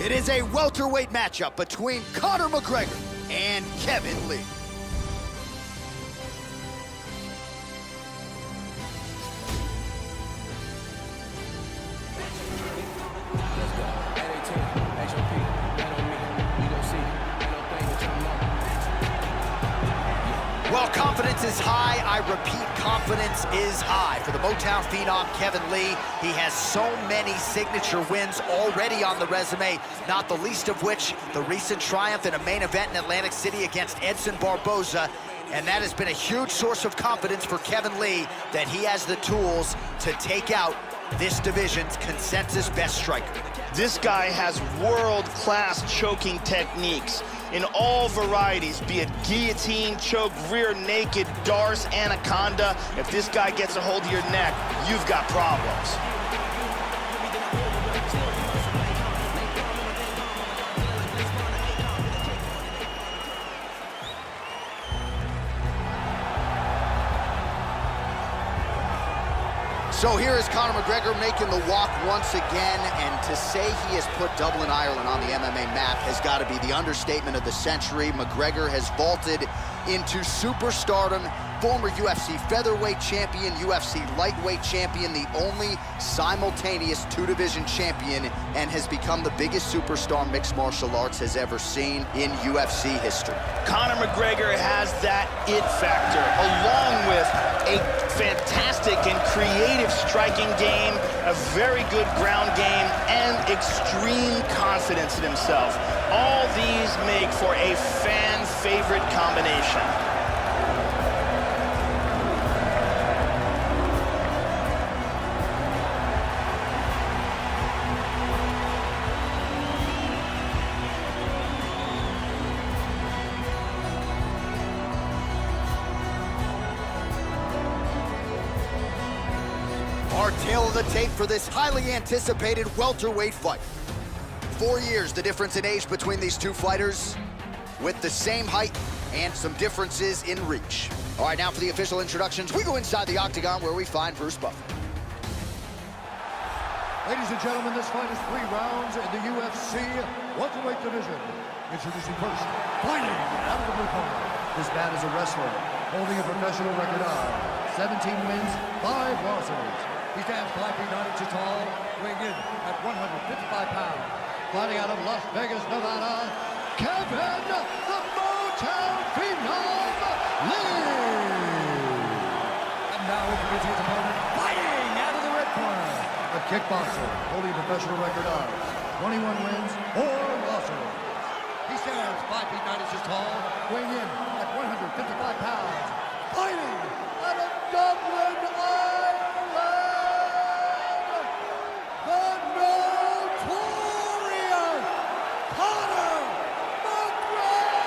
It is a welterweight matchup between Conor McGregor and Kevin Lee. Well, confidence is high. I repeat, confidence is high. For the Motown phenom, Kevin Lee, he has so many signature wins already on the resume, not the least of which the recent triumph in a main event in Atlantic City against Edson Barboza. And that has been a huge source of confidence for Kevin Lee that he has the tools to take out this division's consensus best striker. This guy has world-class choking techniques in all varieties, be it guillotine, choke, rear naked, Darce, anaconda. If this guy gets a hold of your neck, you've got problems. So here is Conor McGregor making the walk once again, and to say he has put Dublin, Ireland on the MMA map has got to be the understatement of the century. McGregor has vaulted into superstardom, former UFC featherweight champion, UFC lightweight champion, the only simultaneous two-division champion, and has become the biggest superstar mixed martial arts has ever seen in UFC history. Conor McGregor has that it factor, along with a fantastic and creative striking game, a very good ground game, and extreme confidence in himself. All these make for a fan-favorite combination. Our tail of the tape for this highly anticipated welterweight fight. 4 years the difference in age between these two fighters, with the same height and some differences in reach. All right, now for the official introductions, we go inside the octagon where we find Bruce Buffer. Ladies and gentlemen, this fight is 3 rounds in the UFC welterweight division. Introducing first, fighting out of the blue corner. This man is a wrestler, holding a professional record of 17 wins, 5 losses. He stands 5 feet 9 inches tall, weighing in at 155 pounds. Fighting out of Las Vegas, Nevada, Kevin the Motown Phenom Lee. And now introducing his opponent, fighting out of the red corner. A kickboxer, holding a professional record of 21 wins, 4 losses. He stands 5 feet 9 inches tall, weighing in at 155 pounds. Fighting out of Dublin, Ireland, the notorious Conor McGregor!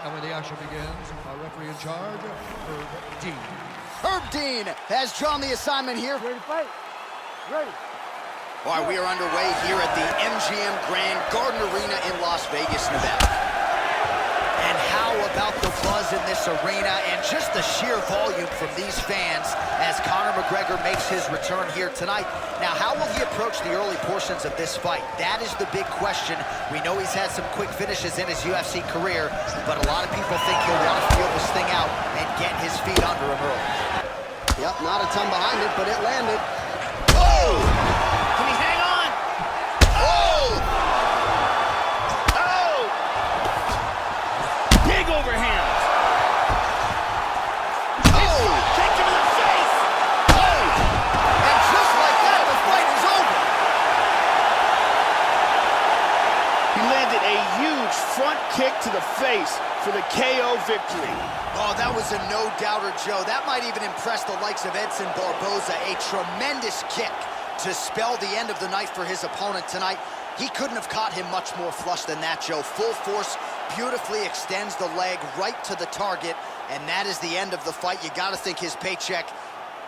And when the action begins, our referee in charge, Herb Dean. Herb Dean has drawn the assignment here. Ready to fight? Ready. All right, we are underway here at the MGM Grand Garden Arena in Las Vegas, Nevada. And how about the buzz in this arena and just the sheer volume from these fans as Conor McGregor makes his return here tonight. Now, how will he approach the early portions of this fight? That is the big question. We know he's had some quick finishes in his UFC career, but a lot of people think he'll want to feel this thing out and get his feet under him early. Yep, not a ton behind it, but it landed. Oh! Can he hang on? Oh! Oh! Big overhand. Oh! Kicked him in the face. Oh! And just like that, the fight is over. He landed a huge front kick to the face for the KO victory. Oh, that was a no-doubter, Joe. That might even impress the likes of Edson Barboza. A tremendous kick to spell the end of the night for his opponent tonight. He couldn't have caught him much more flush than that, Joe. Full force, beautifully extends the leg right to the target, and that is the end of the fight. You got to think his paycheck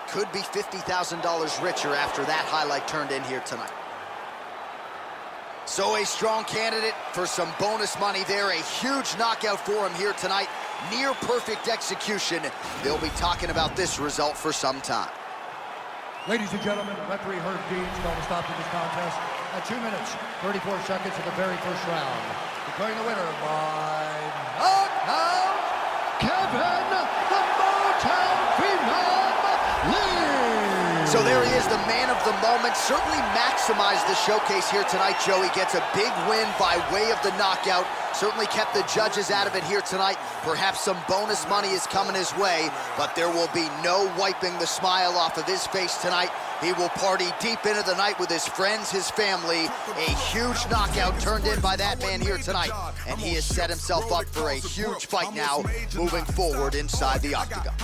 could be $50,000 richer after that highlight turned in here tonight. So a strong candidate for some bonus money there. A huge knockout for him here tonight. Near perfect execution. They'll be talking about this result for some time. Ladies and gentlemen, referee Herb Dean's going to stop to this contest at 2 minutes, 34 seconds of the very first round. Declaring the winner by knockout, Kevin the Motown Phenom Lee. So there he is, the man of the moment. Certainly maximized the showcase here tonight, Joey. Gets a big win by way of the knockout. Certainly kept the judges out of it here tonight. Perhaps some bonus money is coming his way, but there will be no wiping the smile off of his face tonight. He will party deep into the night with his friends, his family. A huge knockout turned in by that man here tonight. And he has set himself up for a huge fight now, moving forward inside the octagon.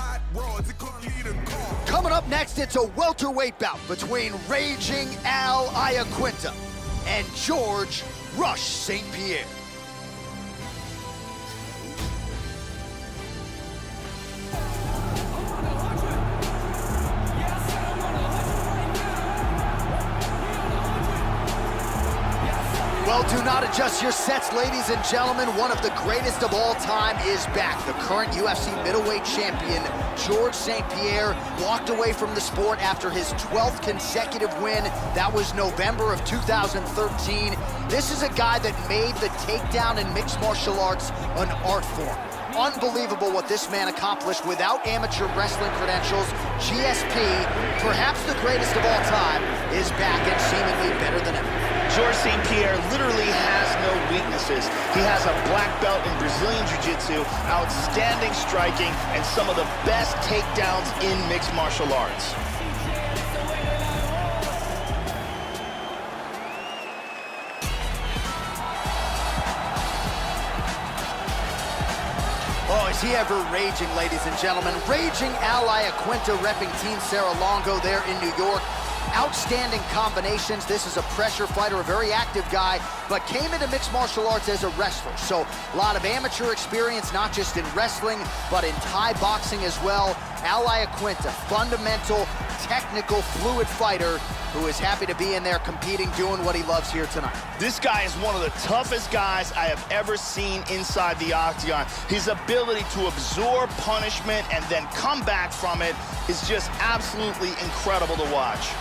Coming up next, it's a welterweight bout between Raging Al Iaquinta and George Rush St. Pierre. Well, do not adjust your sets, ladies and gentlemen. One of the greatest of all time is back. The current UFC middleweight champion, George St. Pierre, walked away from the sport after his 12th consecutive win. That was November of 2013. This is a guy that made the takedown in mixed martial arts an art form. Unbelievable what this man accomplished without amateur wrestling credentials. GSP, perhaps the greatest of all time, is back and seemingly better than ever. George St. Pierre literally has no weaknesses. He has a black belt in Brazilian Jiu-Jitsu, outstanding striking, and some of the best takedowns in mixed martial arts. Oh, is he ever raging, ladies and gentlemen. Raging Al Iaquinta repping Team Sarah Longo there in New York. Outstanding combinations. This is a pressure fighter, a very active guy, but came into mixed martial arts as a wrestler. So a lot of amateur experience, not just in wrestling, but in Thai boxing as well. Al Iaquinta, fundamental, technical, fluid fighter who is happy to be in there competing, doing what he loves here tonight. This guy is one of the toughest guys I have ever seen inside the octagon. His ability to absorb punishment and then come back from it is just absolutely incredible to watch.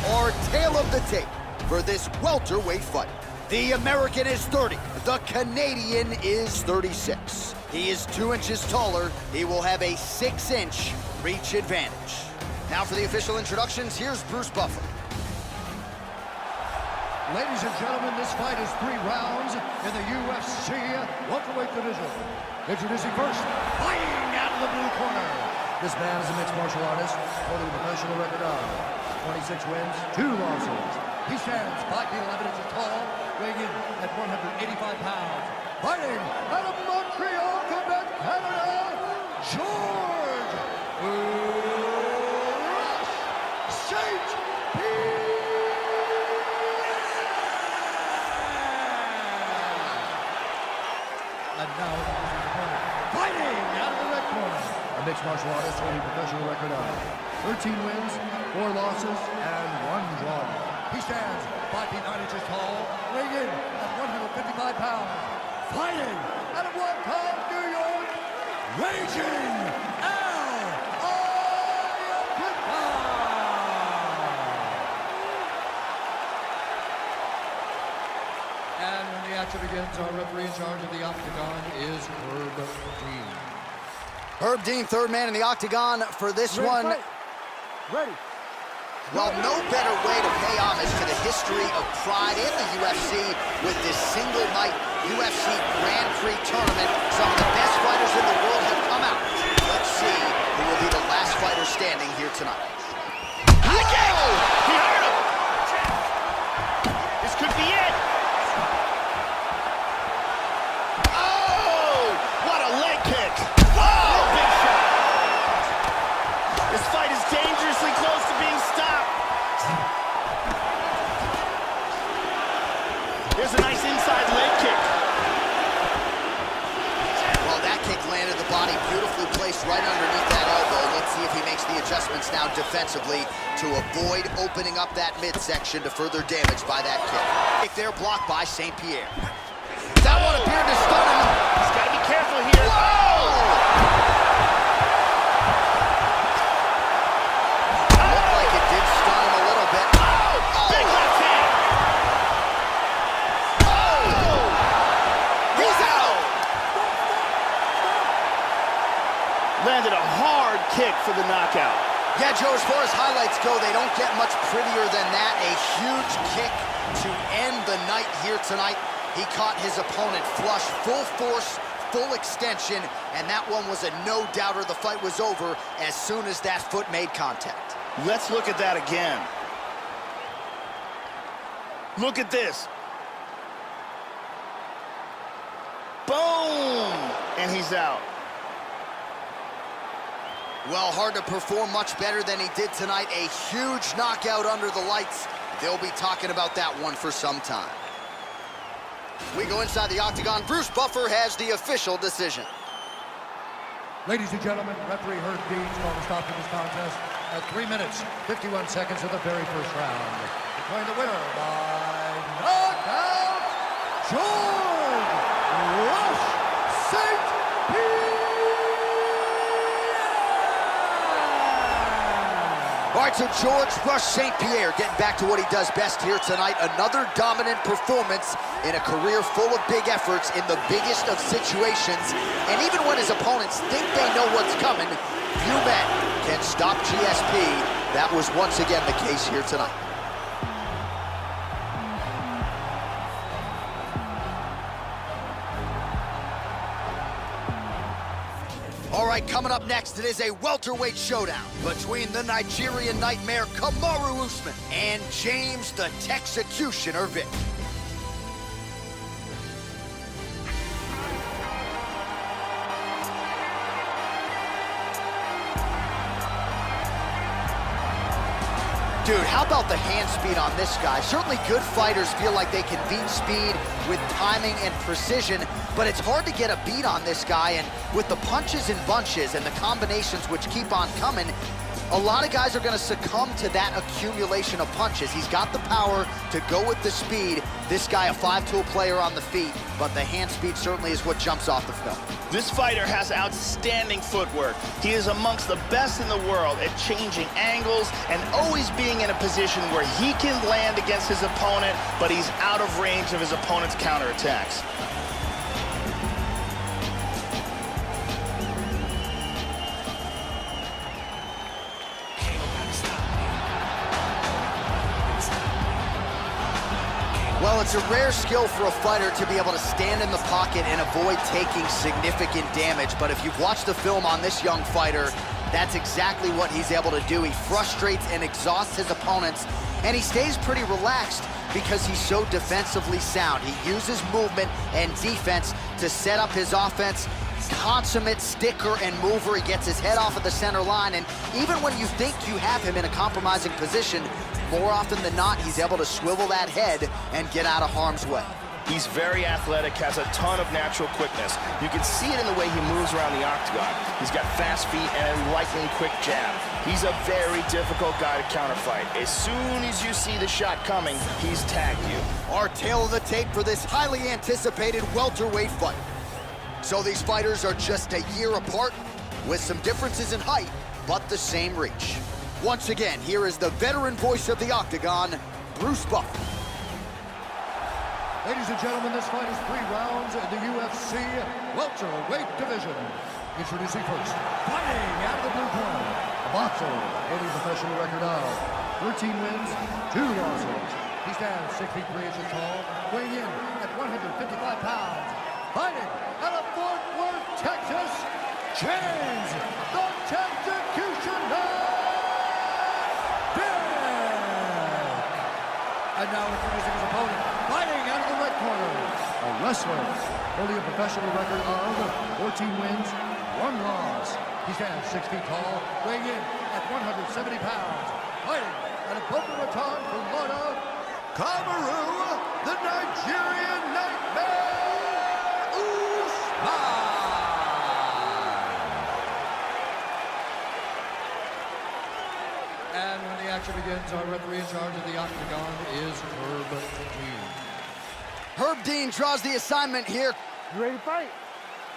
Our tale of the tape for this welterweight fight. The American is 30, the Canadian is 36. He is 2 inches taller. He will have a 6-inch reach advantage. Now for the official introductions, here's Bruce Buffer. Ladies and gentlemen, this fight is 3 rounds in the UFC welterweight division. Introducing first, fighting out of the blue corner. This man is a mixed martial artist, holding a professional record of 26 wins, 2 losses. He stands 5 feet 11 inches tall, weighing in at 185 pounds. Fighting out of Montreal, Quebec, Canada, George Rush St. Pierre. And now, fighting out of the red corner, a mixed martial artist holding a professional record of 13 wins, 4 losses, and 1 draw. He stands 5 feet 9 inches tall, weighing in at 155 pounds. Fighting out of Wancock, New York, Raging Al Iaquinta. And when the action begins, our referee in charge of the octagon is Herb Dean. Herb Dean, third man in the octagon for this one. Fight. Ready. Well, no better way to pay homage to the history of pride in the UFC with this single night UFC Grand Prix tournament. Some of the best fighters in the world have come out. Let's see who will be the last fighter standing here tonight. He hurt him! This could be it! Oh! What a leg kick! Oh! Big shot! This fight is dangerously close to being stopped. There's a nice inside leg kick. defensively to avoid opening up that midsection to further damage by that kick. They're blocked by St. Pierre. That one appeared to stun him. He's got to be careful here. Whoa! Looked like it did stun him a little bit. Big left hand. He's out! Landed a hard kick for the knockout. Yeah, Joe, as far as highlights go, they don't get much prettier than that. A huge kick to end the night here tonight. He caught his opponent flush, full force, full extension, and that one was a no-doubter. The fight was over as soon as that foot made contact. Let's look at that again. Look at this. Boom! And he's out. Well, hard to perform much better than he did tonight. A huge knockout under the lights. They'll be talking about that one for some time. We go inside the octagon. Bruce Buffer has the official decision. Ladies and gentlemen, referee Herb Dean's going to stop this contest at 3 minutes, 51 seconds of the very first round. Declaring the winner by knockout, George Rush St. Pierre! All right, so George Rush St. Pierre getting back to what he does best here tonight. Another dominant performance in a career full of big efforts in the biggest of situations. And even when his opponents think they know what's coming, few men can stop GSP. That was once again the case here tonight. All right, coming up next, it is a welterweight showdown between the Nigerian Nightmare Kamaru Usman and James the Texecutioner Vick. Dude, how about the hand speed on this guy? Certainly good fighters feel like they can beat speed with timing and precision, but it's hard to get a beat on this guy, and with the punches and bunches and the combinations which keep on coming, a lot of guys are gonna succumb to that accumulation of punches. He's got the power to go with the speed. This guy, a five-tool player on the feet, but the hand speed certainly is what jumps off the film. This fighter has outstanding footwork. He is amongst the best in the world at changing angles and always being in a position where he can land against his opponent, but he's out of range of his opponent's counterattacks. Well, it's a rare skill for a fighter to be able to stand in the pocket and avoid taking significant damage. But if you've watched the film on this young fighter, that's exactly what he's able to do. He frustrates and exhausts his opponents, and he stays pretty relaxed because he's so defensively sound. He uses movement and defense to set up his offense. Consummate sticker and mover. He gets his head off of the center line, and even when you think you have him in a compromising position, more often than not, he's able to swivel that head and get out of harm's way. He's very athletic, has a ton of natural quickness. You can see it in the way he moves around the octagon. He's got fast feet and a lightning quick jab. He's a very difficult guy to counterfight. As soon as you see the shot coming, he's tagged you. Our tail of the tape for this highly anticipated welterweight fight. So these fighters are just a year apart, with some differences in height, but the same reach. Once again, here is the veteran voice of the octagon, Bruce Buffer. Ladies and gentlemen, this fight is 3 rounds in the UFC welterweight division. Introducing first, fighting out of the blue corner, a boxer, holding a professional record of 13 wins, 2 losses. He stands 6 feet 3 inches tall, weighing in at 155 pounds. Fighting out of Fort Worth, Texas, James the Texecutioner Vick. And now introducing his opponent, fighting out of the red corner, a wrestler holding a professional record of 14 wins, 1 loss. He stands 6 feet tall, weighing in at 170 pounds. Fighting out of Boca Raton, Florida, Kamaru, the Nigerian Nightmare Usman. action begins, our referee in charge of the octagon is Herb Dean. Herb Dean draws the assignment here. You ready to fight?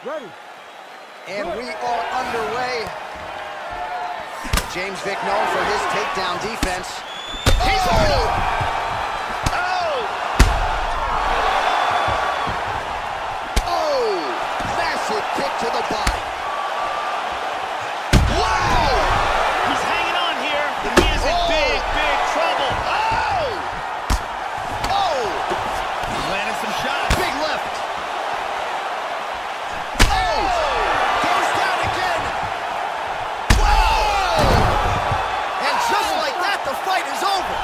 Ready. And we are underway. James Vick known for his takedown defense. He's hurt him! Oh! Massive kick to the body. He's hanging on here. The knee is in big, big trouble. Oh! He's landing some shots. Big left. Oh! Goes down again. Whoa! And just like that, the fight is over.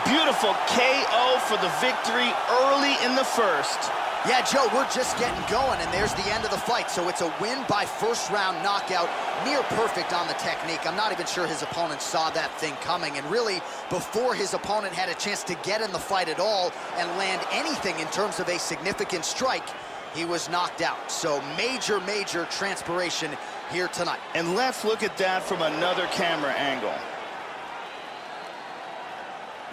Beautiful KO for the victory early in the first. Yeah, Joe, we're just getting going, and there's the end of the fight. So it's a win by first-round knockout, near perfect on the technique. I'm not even sure his opponent saw that thing coming, and really, before his opponent had a chance to get in the fight at all and land anything in terms of a significant strike, he was knocked out. So major, major transpiration here tonight. And let's look at that from another camera angle.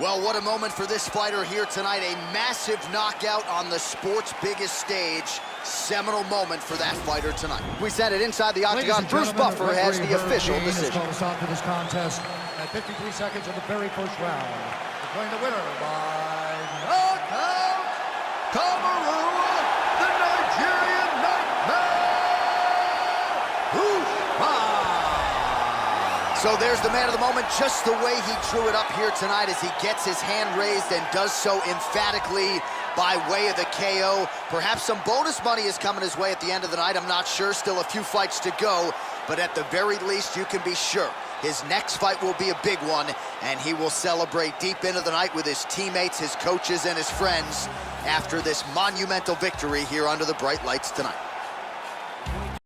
Well, what a moment for this fighter here tonight. A massive knockout on the sport's biggest stage. Seminal moment for that fighter tonight. We send it inside the octagon. Bruce Buffer has the official decision. Called a stop to this contest at 53 seconds of the very first round. Declaring the winner by knockout, Kamaru, the Nigerian Nightmare, Usman. So there's the man of the moment, just the way he drew it up here tonight as he gets his hand raised and does so emphatically by way of the KO. Perhaps some bonus money is coming his way at the end of the night. I'm not sure. Still a few fights to go. But at the very least, you can be sure his next fight will be a big one, and he will celebrate deep into the night with his teammates, his coaches, and his friends after this monumental victory here under the bright lights tonight.